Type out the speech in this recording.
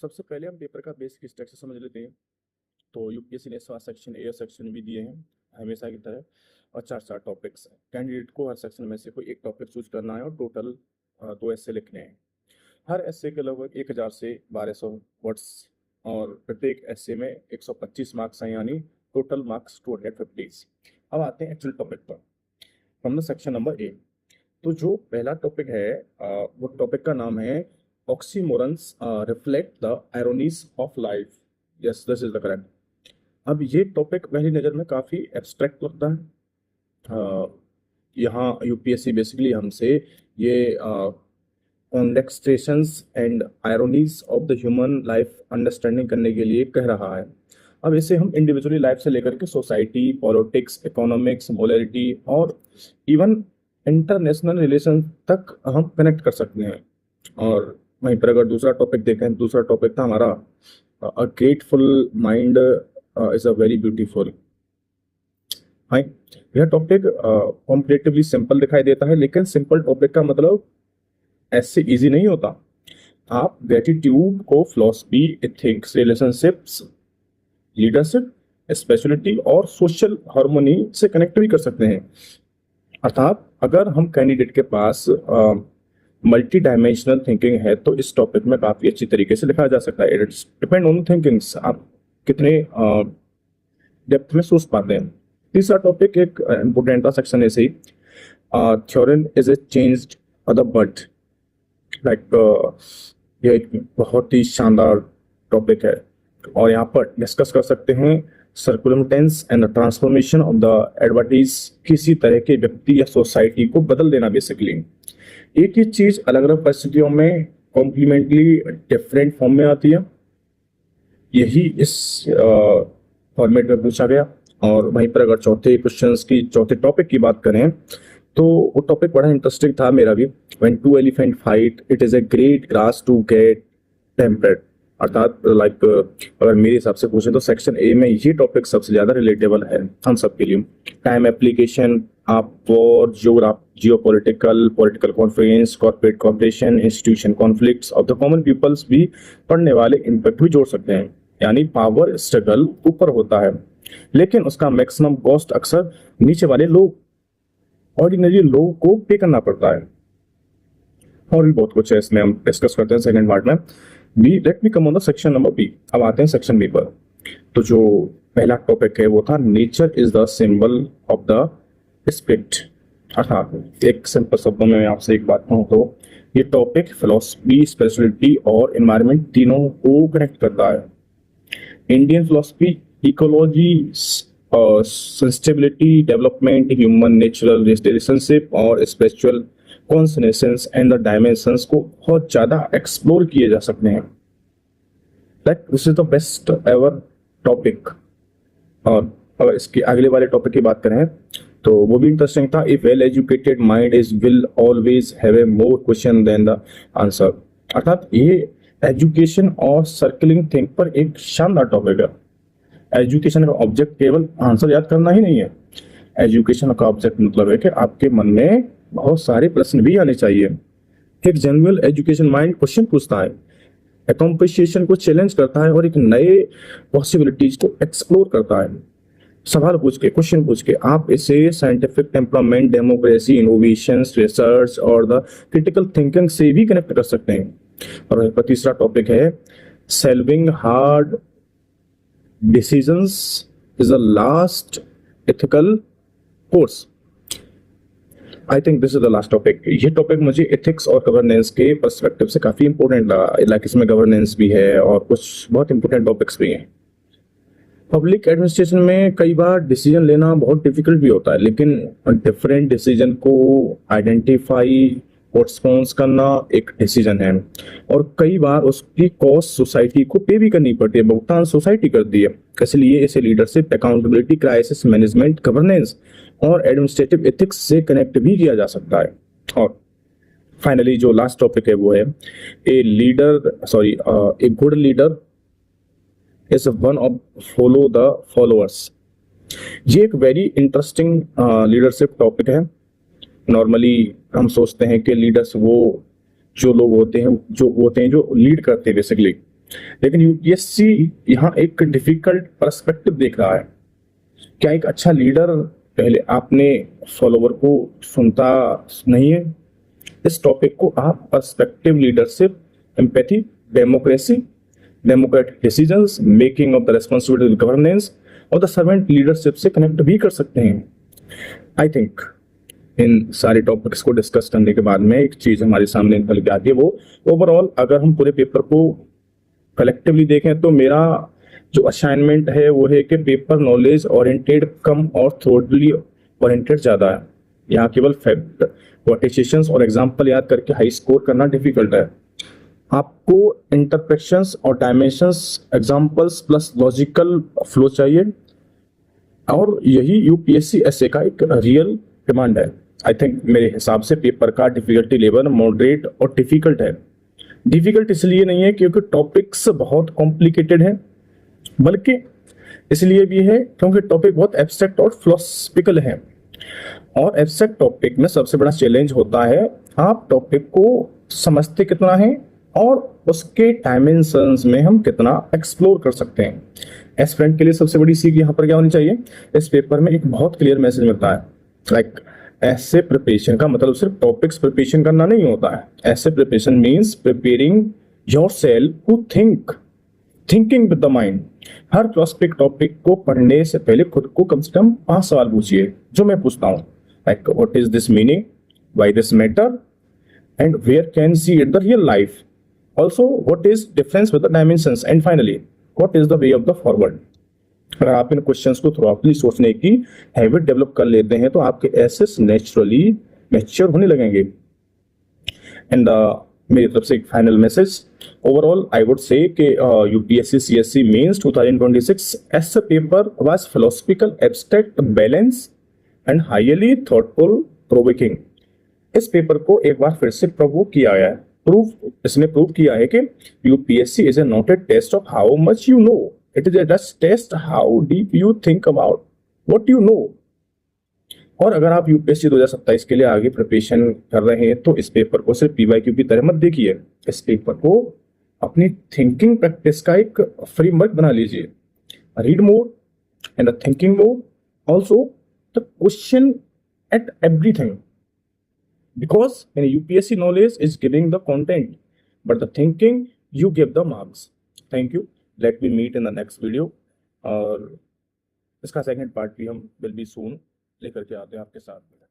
सबसे पहले हम पेपर का बेसिक स्ट्रक्चर समझ लेते हैं। तो यूपीएससी ने 7 सेक्शन ए सेक्शन भी दिए हैं हमेशा की तरह, और 4 टॉपिक्स हैं। कैंडिडेट को हर सेक्शन में से कोई एक टॉपिक चूज करना है और टोटल 2 एस्से लिखने हैं। हर एस्से के लगभग 1000 से 1200 वर्ड्स, और प्रत्येक एस्से में 125 मार्क्स हैं, यानी टोटल मार्क्स 250। अब आते हैं एक्चुअल टॉपिक पर। From the section number A, तो जो पहला टॉपिक है वो टॉपिक का नाम है oxymorons reflect the ironies of life. Yes, this is the correct. अब ये टॉपिक पहली नज़र में काफ़ी एब्स्ट्रैक्ट लगता है। यहाँ यूपीएससी बेसिकली हमसे ये contradictions and ironies of the human life understanding करने के लिए कह रहा है। अब इसे हम इंडिविजुअली लाइफ से लेकर के सोसाइटी, पॉलिटिक्स, इकोनॉमिक्स, मोबिलिटी और इवन इंटरनेशनल रिलेशन तक हम कनेक्ट कर सकते हैं। और वहीं पर अगर दूसरा टॉपिक देखें, दूसरा टॉपिक था हमारा अ grateful mind is a very beautiful. हाँ, यह टॉपिक कॉम्परेटिवली सिंपल दिखाई देता है, लेकिन सिंपल टॉपिक का मतलब ऐसे इजी नहीं होता। आप ग्रेटिट्यूड को philosophy, ethics, relationships, leadership, speciality और सोशल हार्मोनी से कनेक्ट भी कर सकते हैं। अर्थात अगर हम कैंडिडेट के पास मल्टी डायमेंशनल थिंकिंग है तो इस टॉपिक में काफ़ी अच्छी तरीके से लिखा जा सकता है। इट्स डिपेंड ऑन थिंकिंग्स, आप कितने डेप्थ में सोच पाते हैं। तीसरा टॉपिक एक इम्पोर्टेंट था सेक्शन ऐसे ही, theorem is a changed the birth. Like ये एक बहुत ही शानदार टॉपिक है, और यहाँ पर डिस्कस कर सकते हैं circumstances and the transformation of the advertise. किसी तरह के व्यक्ति या सोसाइटी को बदल देना बेसिकली। एक ही चीज अलग अलग परिस्थितियों में कॉम्प्लीमेंटली डिफरेंट फॉर्म में आती है, यही इस फॉर्मेट में पूछा गया। और वहीं पर अगर चौथे टॉपिक की बात करें तो वो टॉपिक बड़ा इंटरेस्टिंग था मेरा भी। When two elephant fight it is a great grass to get temperate. अर्थात लाइक अगर मेरे हिसाब से पूछे तो सेक्शन ए में ये टॉपिक सबसे ज्यादा रिलेटेबल है हम सब के लिए। टाइम एप्लीकेशन, आप war, geopolitical, political conference, corporate corporation, institution conflicts of the common peoples भी पढ़ने वाले इम्पैक्ट भी जोड़ सकते हैं। यानी पावर स्ट्रगल ऊपर होता है, लेकिन उसका मैक्सिमम कॉस्ट अक्सर नीचे वाले लोग, ऑर्डिनरी लोगों को पे करना पड़ता है। और भी बहुत कुछ है, इसमें हम डिस्कस करते हैं सेकंड पार्ट में। B, let me come on the section number B. अब आते हैं सेक्शन बी पर। तो जो पहला टॉपिक है वो था nature is the symbol of the spirit. अर्थात एक सिंपल शब्दों में मैं आपसे एक बात कहूँ तो ये टॉपिक फिलोसफी, स्पिरिचुअलिटी और एनवायरनमेंट तीनों को कनेक्ट करता है। Indian philosophy, ecology, sustainability, development, human natural relationship और स्पिरिचुअल कॉन्सनेसेंस एंड द डायमेंशंस को बहुत ज्यादा एक्सप्लोर किए जा सकते हैं। Like this is the best ever topic. और अगर इसके अगले वाले टॉपिक की बात करें तो वो भी इंटरेस्टिंग था। If well educated mind is will always have a more question than the answer. अर्थात ये एजुकेशन और सर्कलिंग थिंक पर एक शानदार टॉपिक है। एजुकेशन का ऑब्जेक्ट केवल आंसर याद करना ही नहीं है। एजुकेशन का ऑब्जेक्ट मतलब है कि आपके मन में बहुत सारे प्रश्न भी आने चाहिए। एक जेन्युइन एजुकेशन माइंड क्वेश्चन पूछता है, एक्सपेक्टेशन को चैलेंज करता है और एक नए पॉसिबिलिटीज को एक्सप्लोर करता है। सवाल पूछ के, क्वेश्चन पूछ के आप इसे scientific temperament, democracy, innovation, research और द क्रिटिकल थिंकिंग से भी कनेक्ट कर सकते हैं। और तीसरा टॉपिक है solving hard decisions is the last ethical course. I think this is the last topic. ये टॉपिक मुझे एथिक्स और गवर्नेंस के पर्सपेक्टिव से काफी इंपॉर्टेंट लगा। लाइक इसमें गवर्नेंस भी है और कुछ बहुत इंपॉर्टेंट टॉपिक्स भी हैं। पब्लिक एडमिनिस्ट्रेशन में कई बार डिसीजन लेना बहुत डिफिकल्ट भी होता है, लेकिन डिफरेंट डिसीजन को आइडेंटिफाई और रिस्पॉन्स करना एक डिसीजन है, और कई बार उसकी कॉस्ट सोसाइटी को पे भी करनी पड़ती है, भुगतान सोसाइटी करती है। इसलिए इसे leadership, accountability, crisis management, governance और एडमिनिस्ट्रेटिव एथिक्स से कनेक्ट भी किया जा सकता है। और फाइनली जो लास्ट टॉपिक है वो है a good leader is one of follow the followers. ये एक वेरी इंटरेस्टिंग लीडरशिप टॉपिक है। नॉर्मली हम सोचते हैं कि लीडर्स वो जो लोग होते हैं जो लीड करते हैं बेसिकली, लेकिन यूपीएससी यहाँ एक डिफिकल्ट पर्सपेक्टिव देख रहा है। क्या एक अच्छा लीडर पहले आपने फॉलोवर को सुनता नहीं है? इस टॉपिक को आप perspective leadership, empathy, democracy, democratic decisions, making of the responsibility governance और द सर्वेंट लीडरशिप से कनेक्ट भी कर सकते हैं। आई थिंक इन सारे टॉपिक्स को डिस्कस करने के बाद में एक चीज हमारे सामने निकल के आती है, वो ओवरऑल अगर हम पूरे पेपर को कलेक्टिवली देखें तो मेरा जो असाइनमेंट है वो है कि पेपर नॉलेज ओरिएंटेड कम और थ्योरी ओरिएंटेड ज्यादा है। यहाँ केवल फैक्ट, क्वोटेशंस और एग्जांपल याद करके हाई स्कोर करना डिफिकल्ट है। आपको इंटरप्रेशंस और dimensions, examples plus logical flow चाहिए, और यही यूपीएससी एसए का एक रियल डिमांड है। आई थिंक मेरे हिसाब से पेपर का डिफिकल्टी लेवल मॉडरेट और डिफिकल्ट है। डिफिकल्ट इसलिए नहीं है क्योंकि टॉपिक्स बहुत कॉम्प्लिकेटेड है, बल्कि इसलिए भी है क्योंकि टॉपिक बहुत एब्स्ट्रैक्ट और फिलोसफिकल है। और एब्स्ट्रैक्ट टॉपिक में सबसे बड़ा चैलेंज होता है आप टॉपिक को समझते कितना है और उसके डायमेंशंस में हम कितना एक्सप्लोर कर सकते हैं। एस्पिरेंट के लिए सबसे बड़ी सीख यहाँ पर क्या होनी चाहिए? इस पेपर में एक बहुत क्लियर मैसेज मिलता है, लाइक ऐसे प्रिपरेशन का मतलब सिर्फ टॉपिक्स प्रिपरेशन करना नहीं होता है। ऐसे preparation means preparing yourself to thinking with the mind. हर प्रोस्पेक्ट टॉपिक को पढ़ने से पहले खुद को कम से कम 5 सवाल पूछिए, जो मैं पूछता हूँ, like what is this meaning, why this matter, and where can see it the real life, also what is difference with the dimensions, and finally what is the way of the forward. अगर आप इन questions को थ्रोअपली सोचने की habit develop कर लेते हैं तो आपके एसेस नेचुरली मैच्योर होने लगेंगे। एंड मेरी तरफ से एक final message, overall I would say कि यूपीएससी सीएससी मेंस 2026 ऐसा paper was philosophical, abstract, balance and highly thoughtful, provoking. इस पेपर को एक बार फिर से प्रोवोक किया गया है। इसने प्रूव किया है कि UPSC is not a test of how much you know, it is just test how deep you think about what you know. और अगर आप यूपीएससी 2027 के लिए आगे प्रिपरेशन कर रहे हैं तो इस पेपर को सिर्फ पीवाईक्यू की तरह मत देखिए, इस पेपर को अपनी थिंकिंग प्रैक्टिस का एक फ्रेमवर्क बना लीजिए। Read more and thinking more, also the question at everything, because in UPSC knowledge is giving the content, but the thinking you give the marks. Thank you. Let me meet in the next video. और इसका second part भी हम will be soon लेकर के आते हैं आपके साथ में।